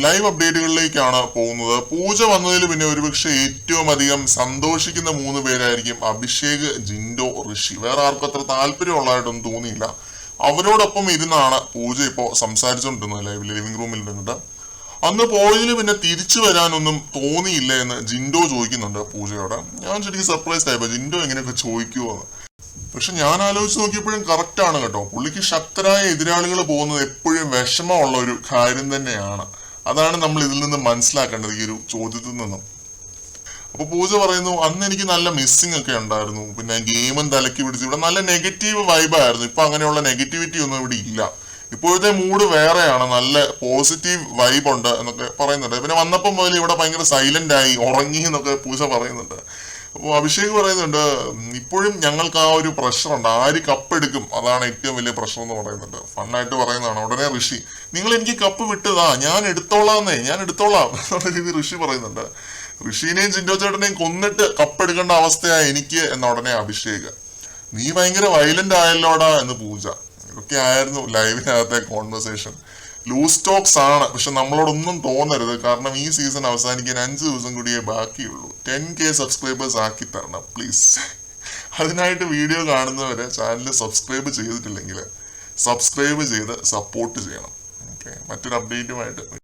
Live അപ്ഡേറ്റുകളിലേക്കാണ് പോകുന്നത്. പൂജ വന്നതിൽ പിന്നെ ഒരുപക്ഷെ ഏറ്റവും അധികം സന്തോഷിക്കുന്ന 3 പേരായിരിക്കും അഭിഷേക്, ജിൻഡോ, ഋഷി. വേറെ ആർക്കും അത്ര താല്പര്യമുള്ളതായിട്ടൊന്നും തോന്നിയില്ല. അവരോടൊപ്പം ഇരുന്നാണ് പൂജ ഇപ്പോൾ സംസാരിച്ചുകൊണ്ടിരുന്നത് ലൈവിൽ, ലിവിംഗ് റൂമിൽ നിന്നിട്ട്. അന്ന് പോയതിൽ പിന്നെ തിരിച്ചു വരാനൊന്നും തോന്നിയില്ല എന്ന് ജിൻഡോ ചോദിക്കുന്നുണ്ട് പൂജയോട്. ഞാൻ ശരിക്കും സർപ്രൈസ്ഡ് ആയപ്പോ ജിൻഡോ എങ്ങനെയൊക്കെ ചോദിക്കുമോ എന്ന്. പക്ഷെ ഞാൻ ആലോചിച്ച് നോക്കിയപ്പോഴും കറക്റ്റ് ആണ് കേട്ടോ. പുള്ളിക്ക് ശക്തരായ എതിരാളികൾ പോകുന്നത് എപ്പോഴും വിഷമമുള്ള ഒരു കാര്യം തന്നെയാണ്. അതാണ് നമ്മൾ ഇതിൽ നിന്ന് മനസ്സിലാക്കേണ്ടത്, ഈ ഒരു ചോദ്യത്തിൽ നിന്നും. അപ്പൊ പൂജ പറയുന്നു, അന്ന് എനിക്ക് നല്ല മിസ്സിംഗ് ഒക്കെ ഉണ്ടായിരുന്നു, പിന്നെ ഗെയിമും തലക്കി പിടിച്ചു. ഇവിടെ നല്ല നെഗറ്റീവ് വൈബായിരുന്നു. ഇപ്പൊ അങ്ങനെയുള്ള നെഗറ്റിവിറ്റി ഒന്നും ഇവിടെ ഇല്ല. ഇപ്പോഴത്തെ മൂഡ് വേറെയാണ്, നല്ല പോസിറ്റീവ് വൈബ് ഉണ്ട് എന്നൊക്കെ പറയുന്നുണ്ട്. പിന്നെ വന്നപ്പം മുതൽ ഇവിടെ ഭയങ്കര സൈലന്റ് ആയി, ഉറങ്ങി എന്നൊക്കെ പൂജ പറയുന്നുണ്ട്. അപ്പോൾ അഭിഷേക് പറയുന്നുണ്ട്, ഇപ്പോഴും ഞങ്ങൾക്ക് ആ ഒരു പ്രഷർ ഉണ്ട്, ആര് കപ്പെടുക്കും അതാണ് ഏറ്റവും വലിയ പ്രഷർ എന്ന് പറയുന്നുണ്ട്. ഫണ്ണായിട്ട് പറയുന്നതാണ്. ഉടനെ ഋഷി, നിങ്ങൾ എനിക്ക് കപ്പ് വിട്ടതാ, ഞാൻ എടുത്തോളാം എന്നുള്ള രീതി ഋഷി പറയുന്നുണ്ട്. ഋഷീനെയും ജിൻഡോ ചേട്ടനെയും കൊന്നിട്ട് കപ്പെടുക്കേണ്ട അവസ്ഥയാ എനിക്ക് എന്ന ഉടനെ അഭിഷേക്. നീ ഭയങ്കര വയലന്റ് ആയല്ലോടാ എന്ന് പൂജ. ഇതൊക്കെ ആയിരുന്നു ലൈവിനകത്തെ കോൺവെർസേഷൻ. ലൂസ് ടോക്സ് ആണ്, പക്ഷെ നമ്മളോടൊന്നും തോന്നരുത്. കാരണം ഈ സീസൺ അവസാനിക്കാൻ 5 ദിവസം കൂടിയേ ബാക്കിയുള്ളൂ. 10K സബ്സ്ക്രൈബേഴ്സ് ആക്കി തരണം പ്ലീസ്. അതിനായിട്ട് വീഡിയോ കാണുന്നവരെ ചാനൽ സബ്സ്ക്രൈബ് ചെയ്തിട്ടില്ലെങ്കിൽ സബ്സ്ക്രൈബ് ചെയ്ത് സപ്പോർട്ട് ചെയ്യണം. ഓക്കെ, മറ്റൊരു അപ്ഡേറ്റുമായിട്ട്